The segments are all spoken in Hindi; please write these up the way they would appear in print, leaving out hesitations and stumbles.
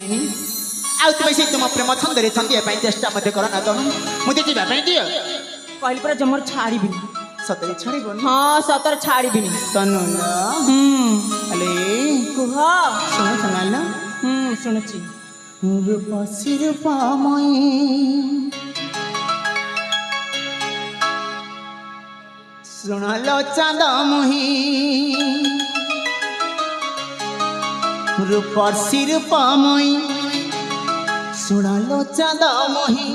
ଆଉ ତୁମେ ସେ ତୁମ ପ୍ରେମ ଛନ୍ଦରେ ଛନ୍ଦିବା ପାଇଁ ଚେଷ୍ଟା ମଧ୍ୟ କର ନା ତ ମୁଁ ଯିବା ପାଇଁ ଦିଅ କହିଲି ପରା ଜମର ଛାଡ଼ିବିନି। ସତରେ ଛାଡ଼ିବନି? ହଁ ସତରେ ଛାଡ଼ିବିନି। ତନୁଲ ଆଲେ କୁହ। ଶୁଣ ଶୁଣାଲ ଶୁଣୁଛି। ରୂପସୀ ରୂପମୟୀ ଶୁଣଲ ଚାନ୍ଦମୁହିଁ রূপসী রূপময়ী শুনালো চাঁদময়ী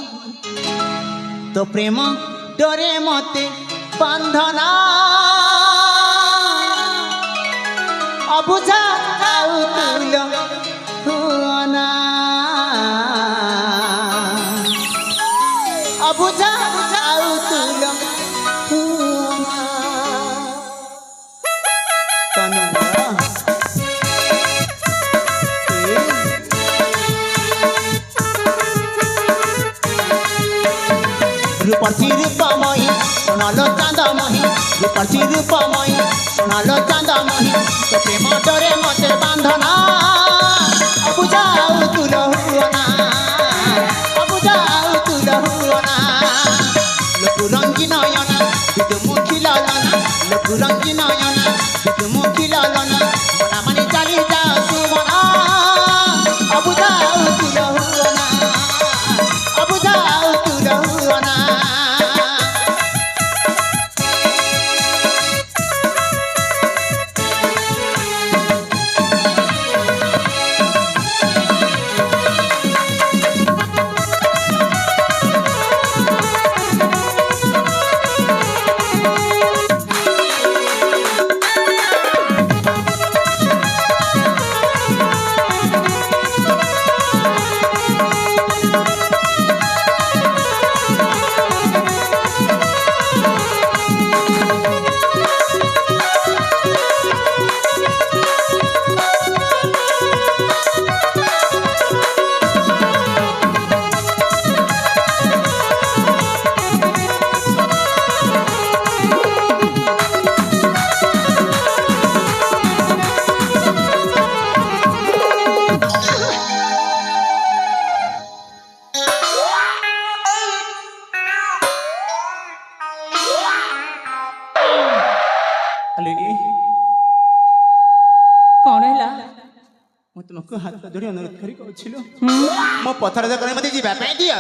তো প্রেম ডরে মতে বন্ধনা অবুঝা আউ তুল হুয়না অবুঝা আউ তুল হুয়না তনু রূপসী রূপময়ী শোনালো চাঁদময়ী রূপসী রূপময়ী শোনালো চাঁদময়ী তো প্রেম ডরে মতে বাঁধনা অবুঝাও তুল হুয়না অবুঝাও তুল হুয়না লোকু রঙ্গি নয়না বিদুমুখী ললনা লোকু রঙ্গি নয়না বিদুমুখী ললনা মনা মানে চালি যাও সুমনা অবুঝাও তুল হুয়না অবুঝাও তুল হুয়না कौन है ମୁଁ ତୁମକୁ ହାତ ଯୋଡ଼ି ଅନୁରୋଧ କରି କହୁଥିଲୁ ମୋ ପଥର ଦୋକାନ ମତେ ଯିବା ପାଇଁ ଦିଅ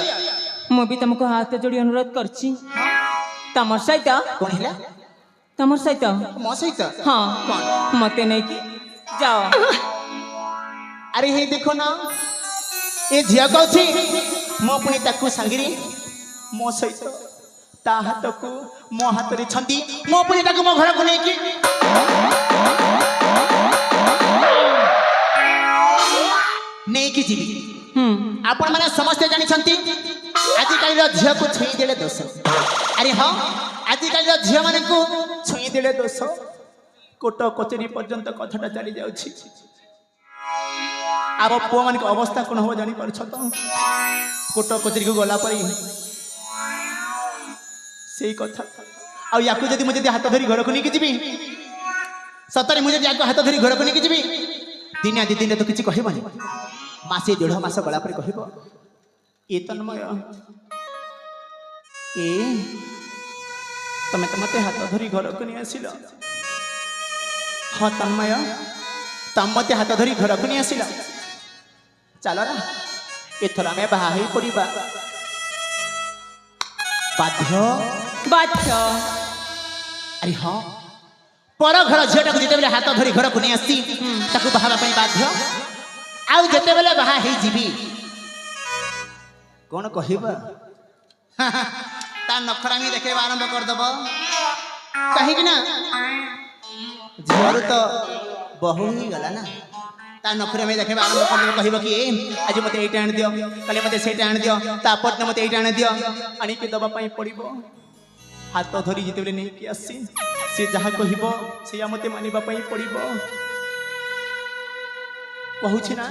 ମୁଁ ବି ତୁମକୁ ହାତ ଯୋଡ଼ି ଅନୁରୋଧ କରିଛି ତମର ସହିତ କଣ ହେଲା ତମର ସହିତ ମୋ ସହିତ ହଁ କଣ ମତେ ନେଇକି ଯାଅ ଆରେ ହେଇ ଦେଖ ନା ଏ ଝିଅ କହୁଛି ମୁଁ ପୁଣି ତାକୁ ସାଙ୍ଗରେ ମୋ ସହିତ ତା ହାତକୁ ମୋ ହାତରେ ଛନ୍ଦି ମୁଁ ପୁଣି ତାକୁ ମୋ ଘରକୁ ନେଇକି ନେଇକି ଯିବି ଆପଣ ମାନେ ସମସ୍ତେ ଜାଣିଛନ୍ତି ଆଜିକାଲିର ଝିଅକୁ ଛୁଇଁ ଦେଲେ ଦୋଷ ଆରେ ହଁ ଆଜିକାଲିର ଝିଅମାନଙ୍କୁ ଛୁଇଁ ଦେଲେ ଦୋଷ କୋର୍ଟ କଚେରୀ ପର୍ଯ୍ୟନ୍ତ କଥାଟା ଚାଲି ଯାଉଛି ଆମ ପୁଅମାନଙ୍କ ଅବସ୍ଥା କ'ଣ ହବ ଜାଣିପାରୁଛ ତ କୋର୍ଟ କଚେରୀକୁ ଗଲା ପରେ ସେଇ କଥା ଆଉ ୟାକୁ ଯଦି ମୁଁ ଯଦି ହାତ ଧରି ଘରକୁ ନେଇକି ଯିବି ସତରେ ମୁଁ ଯଦି ୟାକୁ ହାତ ଧରି ଘରକୁ ନେଇକି ଯିବି ଦିନେ ଦି ଦିନରେ ତ କିଛି କହିବନି ମାସେ ଦେଢ଼ ମାସ ଗଲା ପରେ କହିବ ଏ ତନ୍ମୟ ଏ ତମେ ତ ମତେ ହାତ ଧରି ଘରକୁ ନେଇ ଆସିଲ ହଁ ତନ୍ମୟ ତମେ ମତେ ହାତ ଧରି ଘରକୁ ନେଇ ଆସିଲ ଚାଲ ନା ଏଥର ଆମେ ବାହା ହେଇ ପଡ଼ିବା ବାଧ୍ୟ ବାଧ୍ୟ ଆରେ ହଁ ପର ଘର ଝିଅଟାକୁ ଯେତେବେଳେ ହାତ ଧରି ଘରକୁ ନେଇ ଆସିଛି ତାକୁ ବାହା ହେବା ପାଇଁ ବାଧ୍ୟ ଆଉ ଯେତେବେଳେ ବାହା ହେଇଯିବି କଣ କହିବା ତା ନଖରାମି ଦେଖେଇବା ଆରମ୍ଭ କରିଦେବ କାହିଁକି ନା ଝିଅରୁ ତ ବହୁ ହେଇଗଲା ନା ତା ନଖରାମି ଦେଖେଇବା ଆରମ୍ଭ କରିଦେବ କହିବ କି ଆଜି ମତେ ଏଇଟା ଆଣିଦିଅ କାଲି ମତେ ସେଇଟା ଆଣିଦିଅ ତାପରଦିନ ମତେ ଏଇଟା ଆଣିଦିଅ ଆଣିକି ଦେବା ପାଇଁ ପଡ଼ିବ ହାତ ଧରି ଯେତେବେଳେ ନେଇକି ଆସି ସେ ଯାହା କହିବ ସେଇଆ ମତେ ମାନିବା ପାଇଁ ପଡ଼ିବ କହୁଛି ନା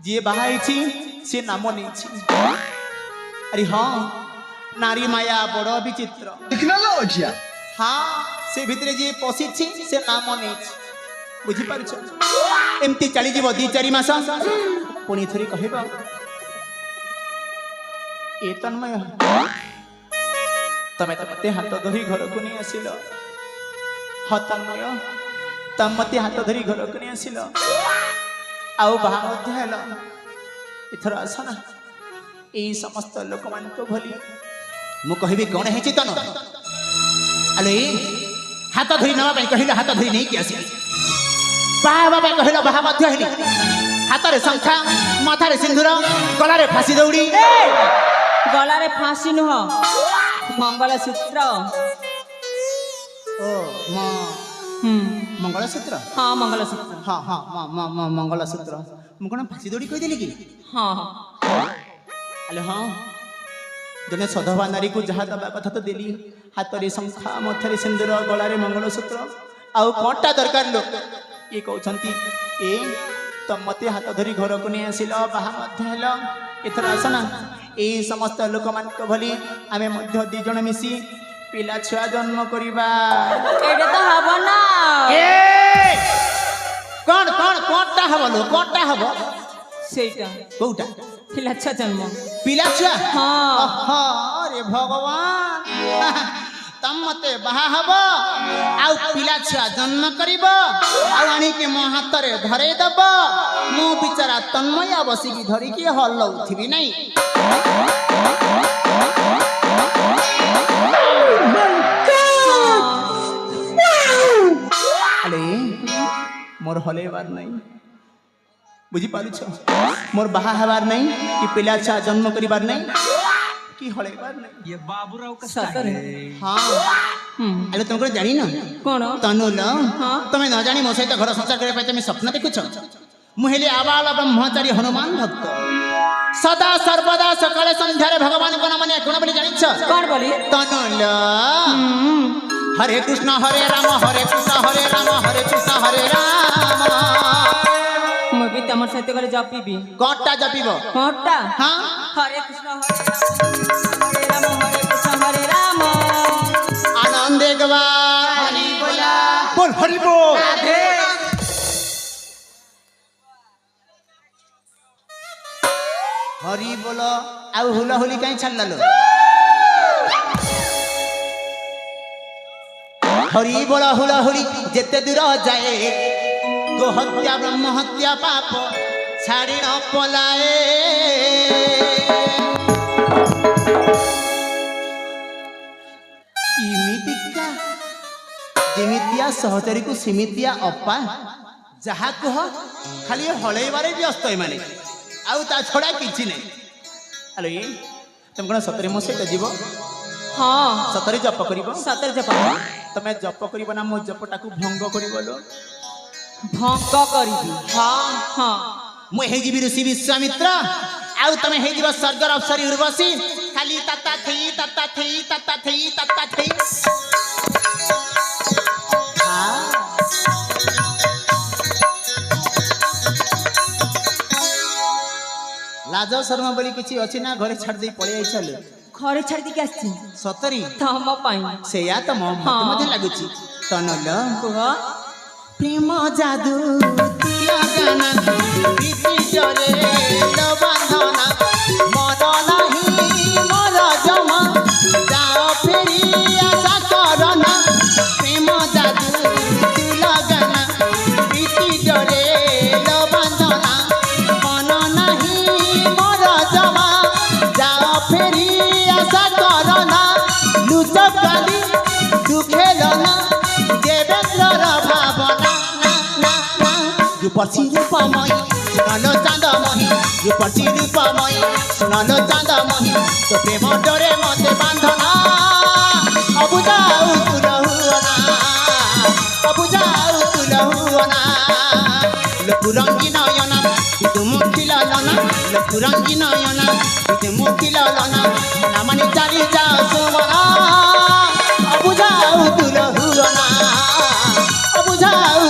ଯିଏ ବାହା ହେଇଛି ସେ ନାମ ନେଇଛି ଆରେ ହଁ ନାରୀ ମାୟା ବଡ଼ ବିଚିତ୍ର ହଁ ସେ ଭିତରେ ଯିଏ ପଶିଛି ସେ ନାମ ନେଇଛି ବୁଝିପାରୁଛ ଏମିତି ଚାଲିଯିବ 2-4 ମାସ पुणी थोड़ी कहब ए तन्मय तमें तो मते हाथ धरी घर को नहीं आसिल हाँ तन्मय तम मते हाथ धरी घर को नहीं आसिल आउ बाहा मध्य हेल इथर आस ना यही समस्त लोक मान भली मु कहबी कौन है तनु अले हाथ धरी नवा कहले हाथ धरी नहीं कि आसी बाहा कहल बाहा मध्य हेली हाथ रे शंखा माथा रे सिंदूर गला रे फांसी दौड़ी गलारे फांसी नुह मंगलसूत्र ओ मंगलसूत्र हाँ मंगलसूत्र हाँ हाँ मंगलसूत्र मु कौन फांसी दौड़ी कहीदेली कि हाँ अरे हाँ जने सधवा नारी को जहाँ दबा कथा तो देली हाथ रे शंखा मथारे सिंदूर गलारे मंगलसूत्र आउ कौटा दरकार लोक ये कहते ए तम मते हाथ धरी घर को नहीं आसिल बाहा मध्य हेल एथर आस ना यही समस्त लोक मान भली आमे मध्य दी जण मिसी पिला छुआ जन्म करिबा एटा तो हबो ना ए कोन कोन कोनटा हबो लो कोनटा हबो सेटा कोउटा पिला छुआ जन्म पिला छुआ हाँ अरे भगवान तम मते बाहा हबो आउ पिला छुआ जन्म करिबो आउ आनी के मो हाथ रे धरे दबो मु बिचारा तन्मय बसी की धरी की हलौथिबी नहीं अरे मोर हलेबार नहीं बुझी पालुछ मोर बाहा हबार नहीं कि पिला छुआ जन्म करिबार नहीं कि हलेबार नहीं ये बाबूराव का सतर हाँ अरे तुमको जानी ना कौन तनुल हाँ तुम्हें न जानी मो सहित घर संसार करे तुम स्वप्न देखुछ मुहेली आबाल ब्रह्मचारी हनुमान भक्त सदा सर्वदा सकाले संध्यारे भगवान को नाम कोन बोली जानिछ कौन बोली तनुल हरे कृष्ण हरे राम हरे कृष्ण हरे राम हरे कृष्ण हरे राम मैं भी तमर सहित करे जपीबी कोटा जपिबो कोटा हाँ हरे कृष्ण हरे राम हरे कृष्ण हरे राम आनंदे गवा हरि बोला बोल हरि बोल राधे हरि बोल आउ हुला हुली कहीं छाड़ला लो हरि बोल हुला हुली जेते दूर जाए गो हत्या ब्रह्म हत्या पाप छाड़ी न पलाए इमितिका जिमितिया सहचरी को सिमितिया अपा जहा कह खाली हलैबारे व्यस्त माने आउ ता छड़ा किछि नै अरे तुम कोन सतरे मो सहित जीव हाँ सतरे जप करिवो सतर जप तमे जप करिवो ना मो जपटा को भंग करिवो लो भंग करिबी हाँ हाँ मु हे जीवी ऋषि विश्वामित्र आउ तमे हे जीव स्वर्गर अप्सरी उर्वशी खाली तत्ता थई तत्ता थई तत्ता थई तत्ता थई हाँ लाज शर्मा बोली किछि अछि ना घरे छाड़ दे पळे आई चल घरे छाड़ दी के आछि सतरी तम पाई सेया त मते मते लागुछि तनल कुह प्रेम जादू लगाना प्रीति जरे लो बांधना मन नहीं मोर जमा जाओ फेरी आशा करना प्रेम जादू लगाना प्रीति जरे लो बांधना मन नहीं मोर जमा जाओ फेरी आशा करना लुचक गाली दुखेलना देवेंद्र भावना रूपसी रूपमयी सुनलो चांदमयी रूपसी रूपमयी सुनलो चांदमयी तो प्रेम डोरे मते बांधना अबुझाऊ तुल हुअना अबुझाऊ तुल हुअना लोकुरंगी नयना तू मुखिल लना लोकुरंगी नयना तू मुखिल लना मना मानी चाली जा सुमना अबुझाऊ तुल हुअना अबुझाऊ